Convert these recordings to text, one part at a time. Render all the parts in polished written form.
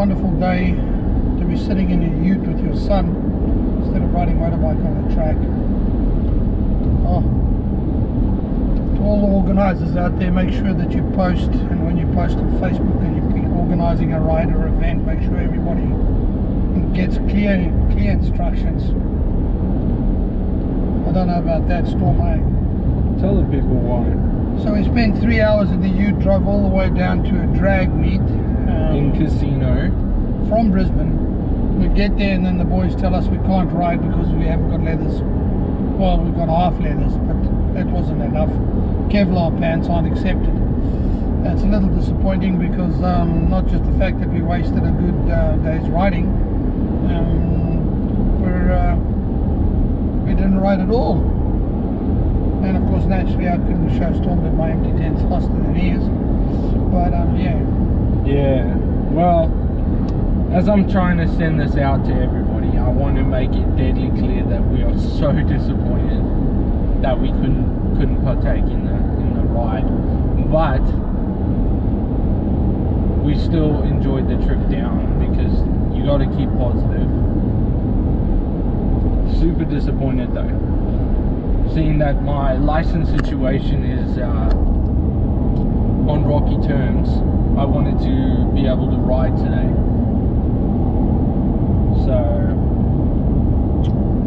wonderful day to be sitting in a ute with your son instead of riding motorbike on the track. Oh, to all the organisers out there, make sure that you post, and when you post on Facebook and you're organising a ride or event, make sure everybody gets clear instructions. I don't know about that, Storm. Tell the people why. So we spent 3 hours in the ute, drove all the way down to a drag meet in Casino from Brisbane. We get there and then the boys tell us we can't ride because we haven't got leathers. Well, we've got half leathers, but that wasn't enough. Kevlar pants aren't accepted. That's a little disappointing because not just the fact that we wasted a good day's riding, we didn't ride at all. And of course, naturally, I couldn't show Storm that my empty tent's faster than he is. But yeah. Yeah. Well, as I'm trying to send this out to everybody, I want to make it deadly clear that we are so disappointed that we couldn't partake in the ride. But we still enjoyed the trip down because you got to keep positive. Super disappointed though, seeing that my license situation is on rocky terms. I wanted to be able to ride today, so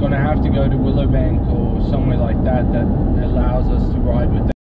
gonna have to go to Willowbank or somewhere like that allows us to ride with that.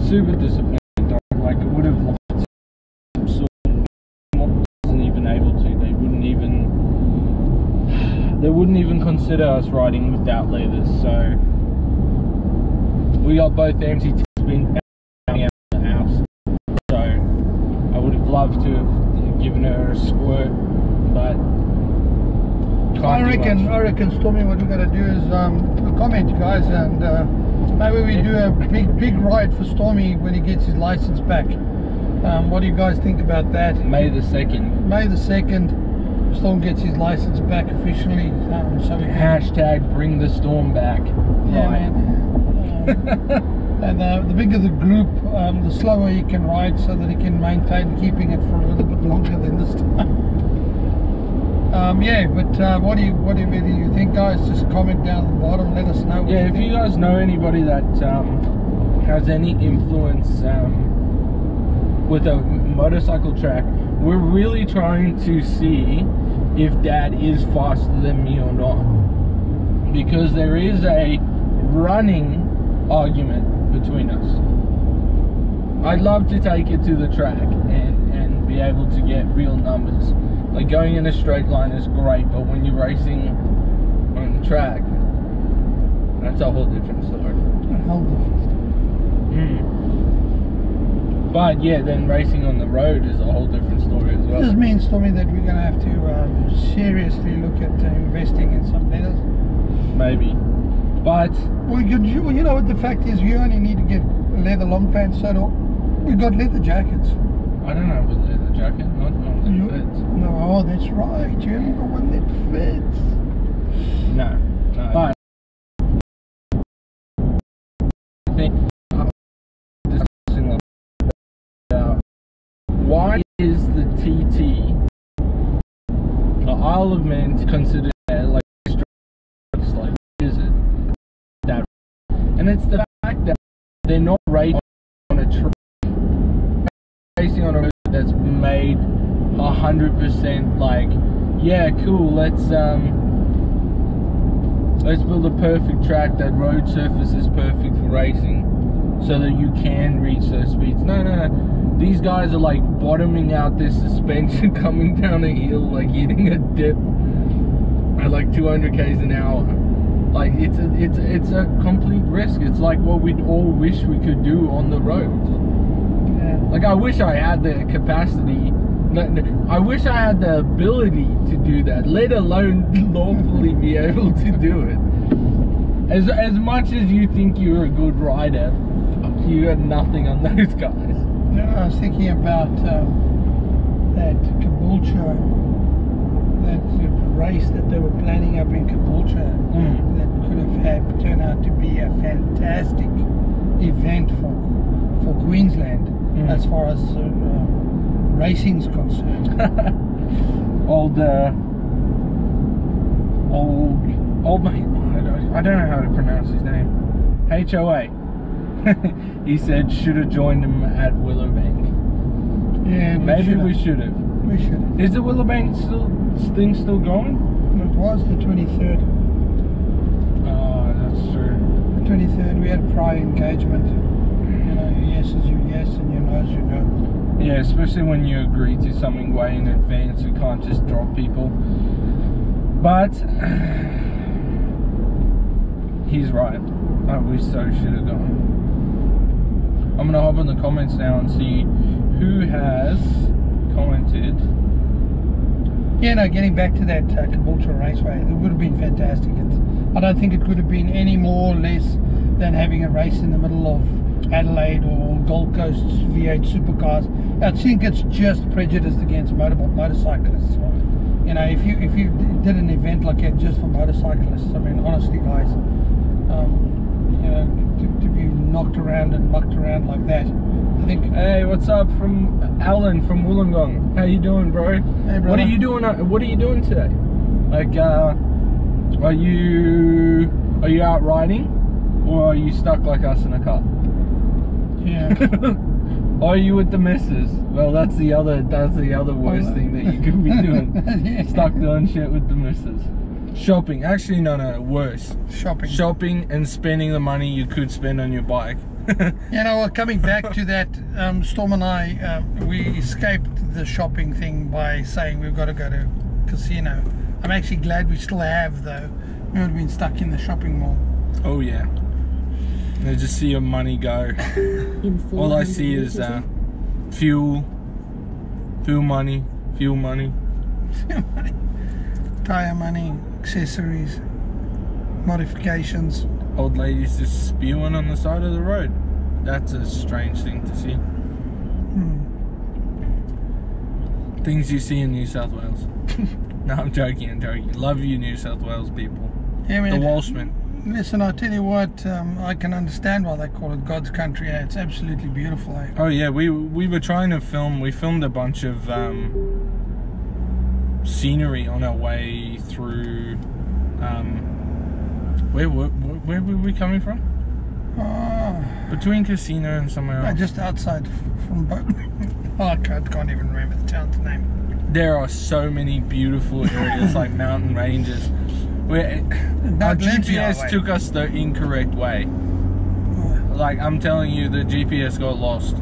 Super disappointed. Like, it would have loved to. Wasn't even able to. They wouldn't even consider us riding without leathers. So we got both the empty tents being out of the house. So I would have loved to have given her a squirt, but I reckon, Stormy, what we got to do is comment, guys, and maybe we do a big ride for Stormy when he gets his license back. What do you guys think about that? May the 2nd. May the 2nd, Storm gets his license back officially. So we hashtag bring the Storm back. Yeah, right. Man. And the bigger the group, the slower he can ride, so that he can maintain keeping it for a little bit longer than this time. Yeah, but what do you think, guys? Just comment down at the bottom, let us know what if you guys know anybody that has any influence with a motorcycle track. We're really trying to see if Dad is faster than me or not, because there is a running argument between us. I'd love to take it to the track and be able to get real numbers. Like, going in a straight line is great, but when you're racing on the track, that's a whole different story. A whole different story. But yeah, then racing on the road is a whole different story as well. This means, Tommy, that we're going to have to seriously look at investing in some leathers. Maybe. But well, you know what the fact is, you only need to get a leather long pants sewed on. We've got leather jackets. I don't have a leather jacket, not one that fits. No, oh, that's right. You haven't got one that fits. No. But I think discussing about why is the TT, the Isle of Man, considered like strokes? Like, is it that? And it's the fact that they're not racing on a track, racing on a road that's made 100% like, yeah, cool, let's build a perfect track, that road surface is perfect for racing so that you can reach those speeds. No. These guys are like bottoming out their suspension, coming down a hill, like hitting a dip at like 200 k's an hour. Like, it's a complete risk. It's like what we'd all wish we could do on the roads. Like, I wish I had the capacity. I wish I had the ability to do that, let alone lawfully be able to do it. As much as you think you're a good rider, you got nothing on those guys. You know, I was thinking about that Caboolture, that race that they were planning up in Caboolture, that could have turned out to be a fantastic event for Queensland as far as racing's concerned. old mate, I don't know how to pronounce his name. HOA. He said should have joined him at Willowbank. Yeah, maybe we should have. We should have. Is the Willowbank thing still going? It was the 23rd. Oh, that's true. The 23rd, we had a prior engagement. You know, your yes is your yes and your no is your no. Yeah, especially when you agree to something way in advance, you can't just drop people. But he's right. Oh, we so should have gone. I'm gonna hop in the comments now and see who has commented. Yeah, no, getting back to that Caboolture Raceway, it would have been fantastic. I don't think it could have been any more or less than having a race in the middle of Adelaide or Gold Coast V8 supercars. I think it's just prejudiced against motorcyclists. You know, if you did an event like that just for motorcyclists, I mean, honestly, guys, you know, to be knocked around and mucked around like that, I think. Hey, what's up from Alan from Wollongong? How you doing, bro? Hey, brother. What are you doing? What are you doing today? Like, are you out riding, or are you stuck like us in a car? Yeah. Are you with the missus? Well, that's the other worst thing that you could be doing. Yeah. Stuck doing shit with the missus. Shopping. Actually, no, worse. Shopping and spending the money you could spend on your bike. You know, well, coming back to that, Storm and I, we escaped the shopping thing by saying we've got to go to Casino. I'm actually glad we still have, though. We would have been stuck in the shopping mall. Oh, yeah. I just see your money go. All I see is fuel money. Tire money, accessories, modifications. Old ladies just spewing on the side of the road. That's a strange thing to see. Things you see in New South Wales. No, I'm joking. Love you, New South Wales people. Yeah, man. The Welshmen. Listen, I'll tell you what, I can understand why they call it God's country. It's absolutely beautiful. Oh yeah, we were trying to film. We filmed a bunch of scenery on our way through. Where were we coming from? Between Casino and somewhere else. Just outside from oh, I can't even remember the town's name. There are so many beautiful areas like mountain ranges where our GPS took us the incorrect way. Like, I'm telling you, the GPS got lost.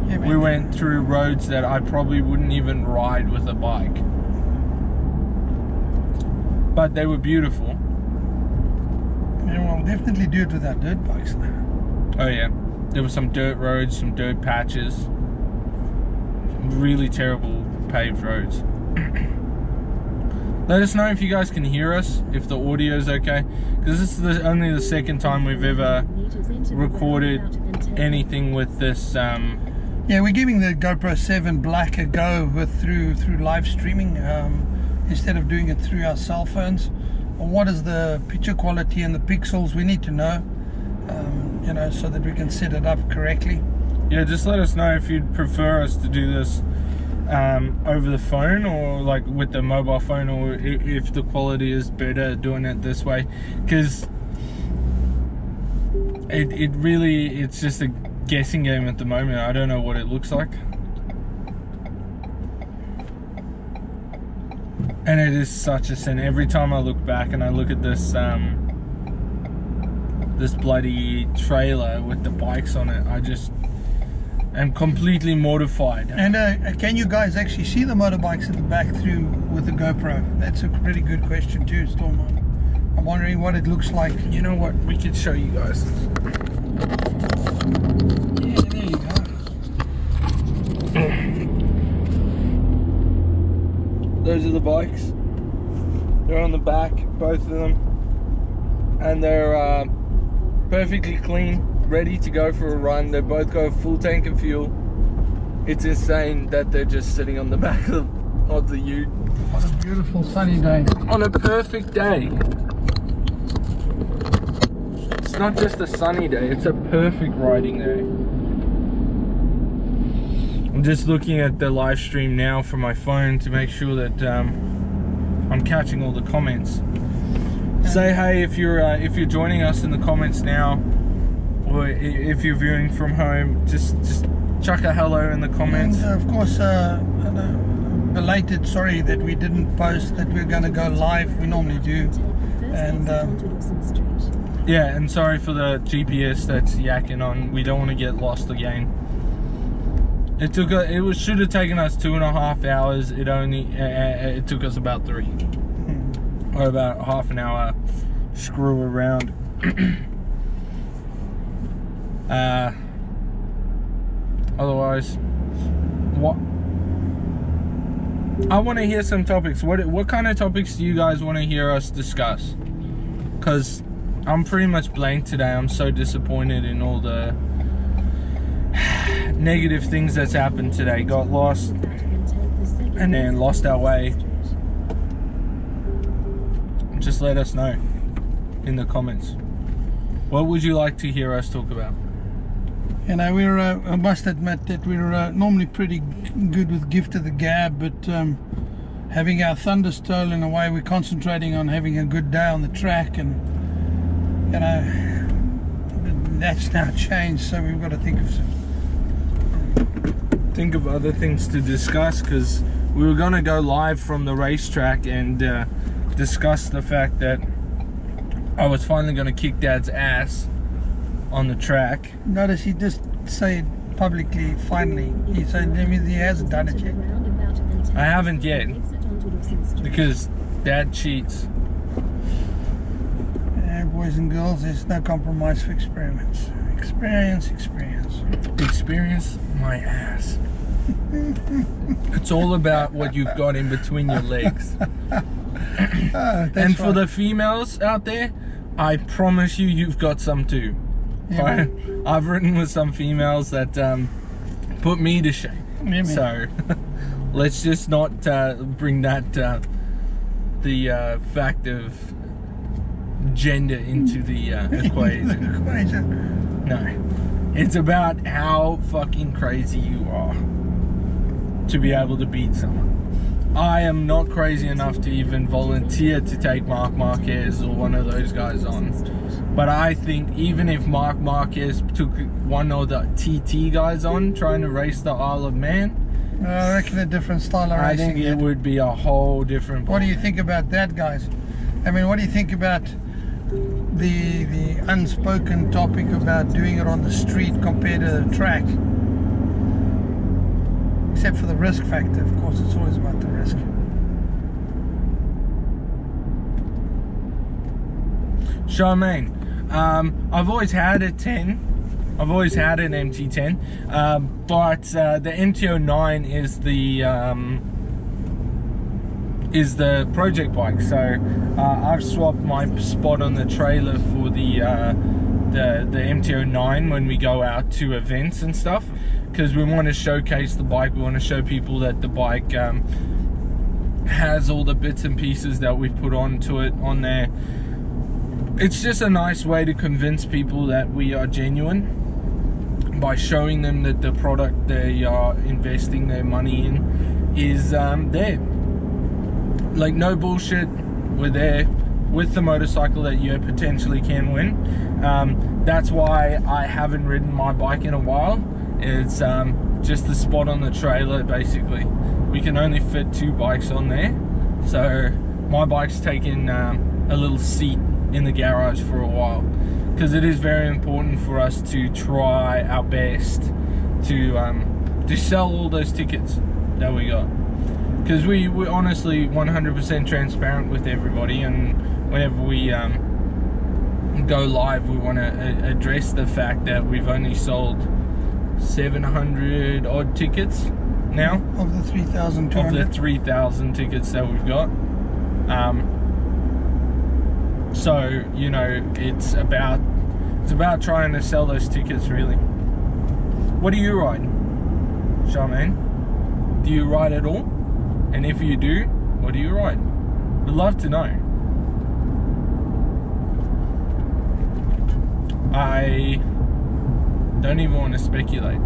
Yeah, we went through roads that I probably wouldn't even ride with a bike. But they were beautiful. Yeah, we'll definitely do it without dirt bikes. Oh yeah, there were some dirt roads, some dirt patches, really terrible paved roads. Let us know if you guys can hear us, if the audio is okay, because this is only the second time we've ever recorded anything with this. Yeah, we're giving the GoPro 7 Black a go through live streaming instead of doing it through our cell phones. What is the picture quality and the pixels? We need to know, you know, so that we can set it up correctly. Yeah, just let us know if you'd prefer us to do this over the phone or like with the mobile phone, or if the quality is better doing it this way, because it's just a guessing game at the moment. I don't know what it looks like, and it is such a sin. Every time I look back and I look at this this bloody trailer with the bikes on it, I just am completely mortified. And can you guys actually see the motorbikes at the back through with the GoPro? That's a pretty good question too, Storm. I'm wondering what it looks like. You know what? We could show you guys. Yeah, there you go. Those are the bikes. They're on the back, both of them, and they're perfectly clean, ready to go for a run. They both go full tank of fuel. It's insane that they're just sitting on the back of the ute. What a beautiful sunny day. On a perfect day. It's not just a sunny day, it's a perfect riding day. I'm just looking at the live stream now from my phone to make sure that I'm catching all the comments. Say hey if you're joining us in the comments now, or if you're viewing from home. Just chuck a hello in the comments. And of course, belated sorry that we didn't post that we're going to go live. We normally do, and yeah, and sorry for the GPS that's yakking on. We don't want to get lost again. It should have taken us 2.5 hours. It took us about 3, or about half an hour screw around. Otherwise, what I want to hear some topics. What kind of topics do you guys want to hear us discuss? Because I'm pretty much blank today. I'm so disappointed in all the negative things that's happened today. Got lost and then lost our way. Just let us know in the comments. What would you like to hear us talk about? You know, I must admit that we're normally pretty good with gift of the gab, but having our thunder stolen away, we're concentrating on having a good day on the track, and you know, that's now changed, so we've got to think of other things to discuss, because we were going to go live from the racetrack and discuss the fact that I was finally going to kick Dad's ass on the track. Notice he just said publicly, finally. He said he hasn't done it yet. I haven't yet, because Dad cheats. Yeah, boys and girls, there's no compromise for experiments. Experience my ass. It's all about what you've got in between your legs. And for the females out there, I promise you've got some too. Yeah, I've ridden with some females that put me to shame. Yeah, so let's just not bring that the fact of gender into the equation. No, it's about how fucking crazy you are to be able to beat someone. I am not crazy enough to even volunteer to take Marc Marquez or one of those guys on. But I think even if Marc Marquez took one of the TT guys on trying to race the Isle of Man, I reckon a different style of racing. I think it would be a whole different ball. What do you think about that, guys? I mean, what do you think about the unspoken topic about doing it on the street compared to the track? Except for the risk factor, of course, it's always about the risk. Charmaine, I've always had a 10. I've always had an MT10, but the MT09 is the project bike. So I've swapped my spot on the trailer for the MT09 when we go out to events and stuff, because we want to showcase the bike. We want to show people that the bike has all the bits and pieces that we've put onto it on there. It's just a nice way to convince people that we are genuine by showing them that the product they are investing their money in is there. Like, no bullshit, we're there with the motorcycle that you potentially can win. That's why I haven't ridden my bike in a while. It's just the spot on the trailer, basically. We can only fit 2 bikes on there, so my bike's taken a little seat in the garage for a while, because it is very important for us to try our best to sell all those tickets that we got, because we're honestly 100% transparent with everybody, and whenever we go live, we want to address the fact that we've only sold 700 odd tickets now. Of the 3,200. Of the 3,000 tickets that we've got. So, you know, it's about trying to sell those tickets, really. What do you ride, Charmaine? Do you ride at all? And if you do, what do you ride? We'd love to know. I don't even want to speculate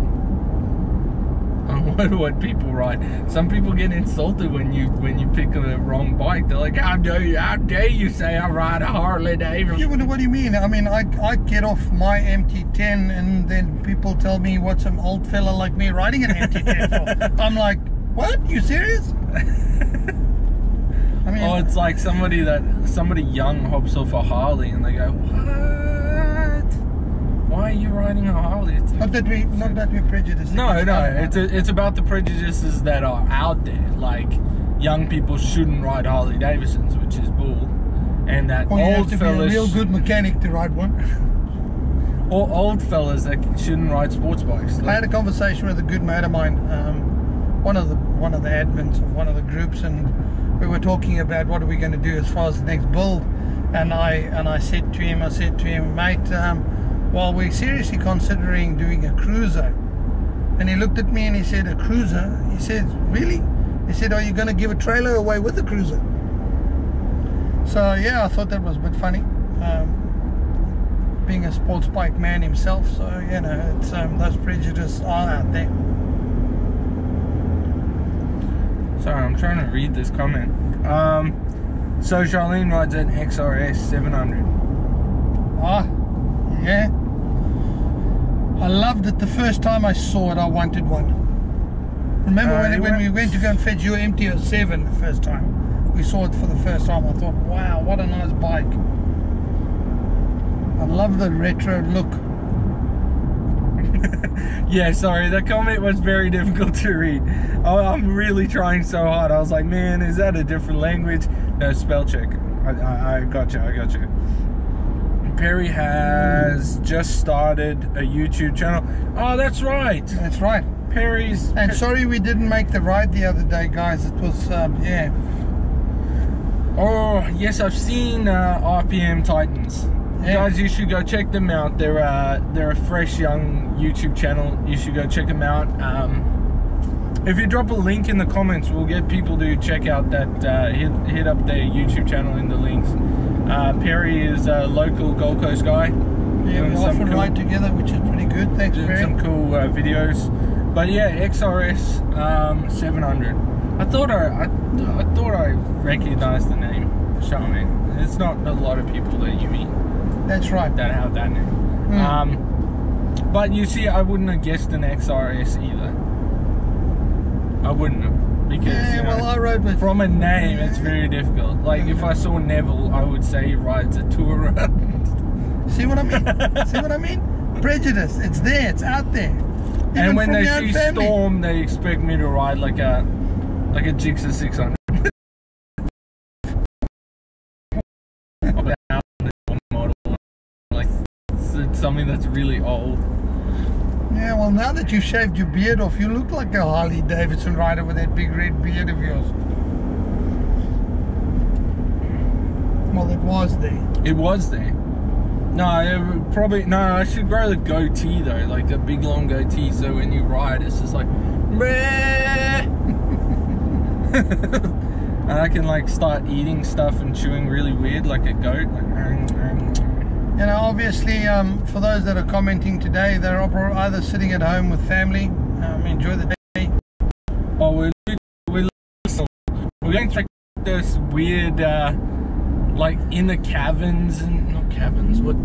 on what people ride. Some people get insulted when you pick the wrong bike. They're like, how dare you say I ride a Harley Davidson? Yeah, what do you mean? I mean, I get off my MT-10 and then people tell me what's an old fella like me riding an MT-10 for. I'm like, what? You serious? I mean, oh, it's like somebody young hops off a Harley and they go, what? Why are you riding a Harley? Not that we prejudice. No, it's about the prejudices that are out there. Like, young people shouldn't ride Harley Davidsons, which is bull, and that you old have to fellas, be a real good mechanic to ride one. or old fellas that shouldn't ride sports bikes. Like, I had a conversation with a good mate of mine, one of the admins of one of the groups, and we were talking about what are we going to do as far as the next build, and I said to him, mate, well, we're seriously considering doing a cruiser. And he looked at me and he said, a cruiser? He said, really? He said, are you going to give a trailer away with the cruiser? So yeah, I thought that was a bit funny, being a sports bike man himself. So, you know, it's those prejudices are out there. Sorry, I'm trying to read this comment. So Charlene rides an XRS 700. Ah, yeah. I loved it. The first time I saw it, I wanted one. Remember when we went to go and fetch your MT-07 the first time? We saw it for the first time. I thought, wow, what a nice bike. I love the retro look. Yeah, sorry, that comment was very difficult to read. I'm really trying so hard. I was like, man, is that a different language? No, spell check. I got you. Perry has just started a YouTube channel. Oh, that's right. That's right. Perry's... And sorry we didn't make the ride the other day, guys. It was, yeah. Oh, yes, I've seen RPM Titans. Yeah. Guys, you should go check them out. They're a fresh young YouTube channel. You should go check them out. If you drop a link in the comments, we'll get people to check out that, hit up their YouTube channel in the links. Perry is a local Gold Coast guy. Yeah, we often ride together, which is pretty good. Thanks, Perry. Some cool videos. But yeah, XRS 700. I thought I recognized the name, Charmaine. It's not a lot of people that you meet. That's right. That have that name. But you see, I wouldn't have guessed an XRS either. I wouldn't have. Because, yeah, you know, well, I rode with... From a name, it's very difficult. Like, if I saw Neville, I would say he rides a tour around. See what I mean? See what I mean? Prejudice. It's there. It's out there. Even and when they see family. Storm, they expect me to ride like a Gixxer 600. Like, it's something that's really old. Yeah, well, now that you shaved your beard off, you look like a Harley Davidson rider with that big red beard of yours. Well, it was there. It was there. No, I should grow the goatee though, like a big long goatee, so when you ride, it's just like, and I can like start eating stuff and chewing really weird like a goat, like. You know, obviously, for those that are commenting today, they're either sitting at home with family, enjoy the day. Oh, we're going through this weird, like in the caverns and not caverns, what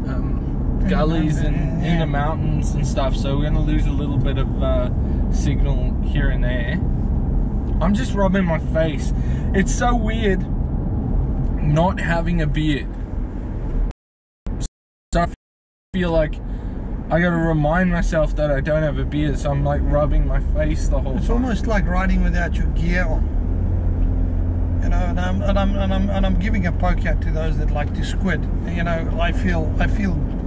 gullies and in the mountains and stuff. So we're going to lose a little bit of signal here and there. I'm just rubbing my face. It's so weird not having a beard. So I feel like I gotta remind myself that I don't have a beard, so I'm like rubbing my face the whole time. It's almost like riding without your gear on. You know, and I'm giving a poke out to those that like to squid. You know, I feel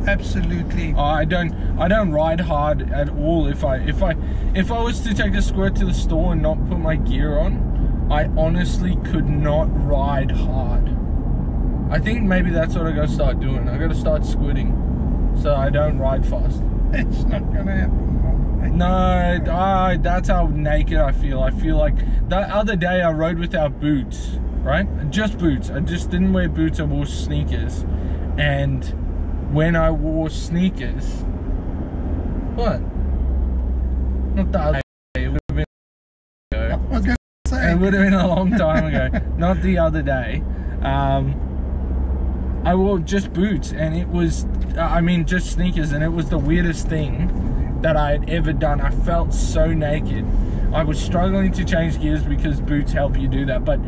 Absolutely. I don't ride hard at all. If I was to take a squirt to the store and not put my gear on, I honestly could not ride hard. I think maybe that's what I gotta start doing. I gotta start squirting so I don't ride fast. It's not gonna happen. No, that's how naked I feel. I feel like that other day I rode without boots, right? Just boots. I just didn't wear boots. I wore sneakers. And when I wore sneakers, what? Not the other day. It would have been ago. I was gonna say. It would have been a long time ago. Not the other day. I wore just boots, and it was, just sneakers, and it was the weirdest thing that I had ever done. I felt so naked. I was struggling to change gears because boots help you do that, but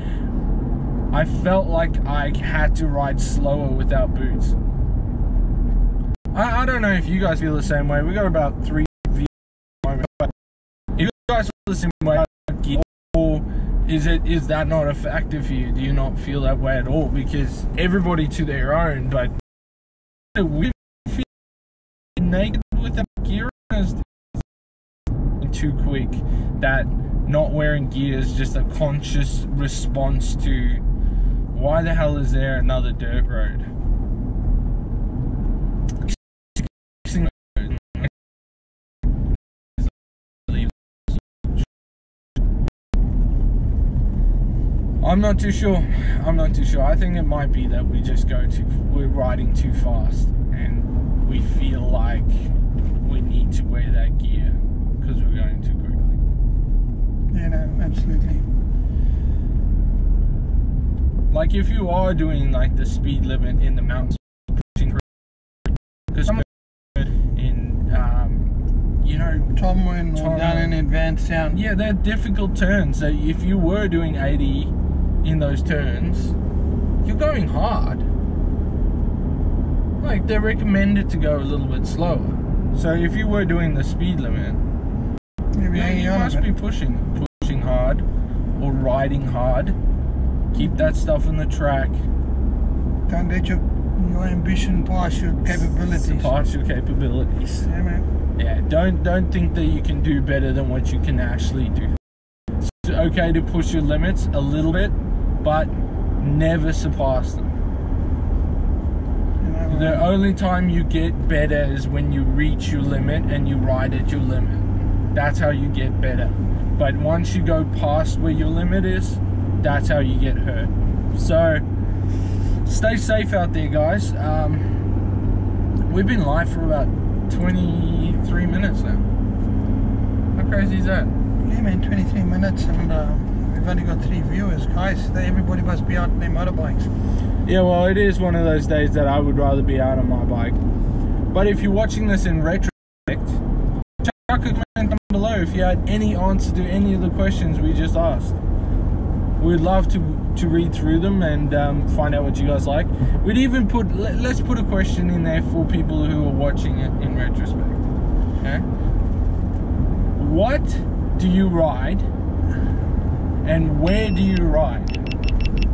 I felt like I had to ride slower without boots. I don't know if you guys feel the same way. We got about 3 views at the moment, but if you guys feel the same way, or is that not a factor for you? Do you not feel that way at all? Because everybody to their own, but we feel naked without gear is too quick. That not wearing gear is just a conscious response to, why the hell is there another dirt road? I'm not too sure. I think it might be that we're riding too fast and we feel like we need to wear that gear because we're going too quickly. Yeah, no, absolutely. Like if you are doing like the speed limit in the mountains, because in Tomwin or down in Advanced Town. Yeah, they're difficult turns. So if you were doing 80 in those turns, you're going hard. Like they're recommended to go a little bit slower. So if you were doing the speed limit, you must be pushing hard or riding hard. Keep that stuff on the track. Don't let your ambition pass your capabilities. Surpass your capabilities. Yeah, man. Yeah, don't think that you can do better than what you can actually do. It's okay to push your limits a little bit, but never surpass them. The only time you get better is when you reach your limit and you ride at your limit. That's how you get better. But once you go past where your limit is, that's how you get hurt. So stay safe out there, guys. We've been live for about 23 minutes now. How crazy is that? Yeah, man, 23 minutes, and we've only got 3 viewers, guys. Everybody must be out on their motorbikes. Yeah, well, it is one of those days that I would rather be out on my bike. But if you're watching this in retrospect, chuck a comment down below if you had any answer to any of the questions we just asked. We'd love to read through them and find out what you guys like. We'd even let's put a question in there for people who are watching it in retrospect. Okay? What do you ride and where do you ride?